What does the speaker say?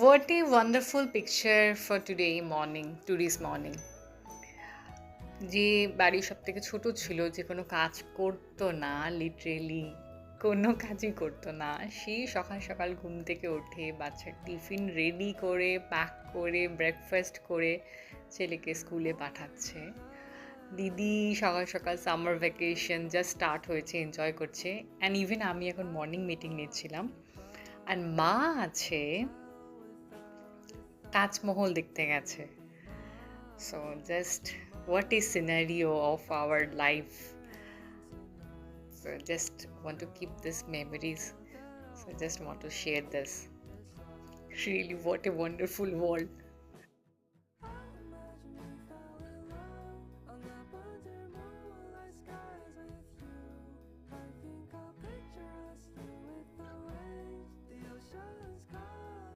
What a wonderful picture for today's morning. যে বাড়ি সবথেকে ছোট ছিল, যে কোনো কাজ করতো না, লিটারেলি কোনো কাজই করতো না। সেই সকাল সকাল ঘুম থেকে উঠে বাচ্চার টিফিন রেডি করে, প্যাক করে, ব্রেকফাস্ট করে ছেলেকে স্কুলে পাঠাচ্ছে। দিদি সকাল সকাল সামার ভ্যাকেশন জাস্ট স্টার্ট হয়েছে, এনজয় করছে। অ্যান্ড ইভেন আমি এখন মর্নিং মিটিং নিচ্ছিলাম। অ্যান্ড মা আছে, তাজমহল দেখতে গেছে। So just what is scenario of our life? So just want to keep this memories. So just want to share this. Really, what a wonderful world.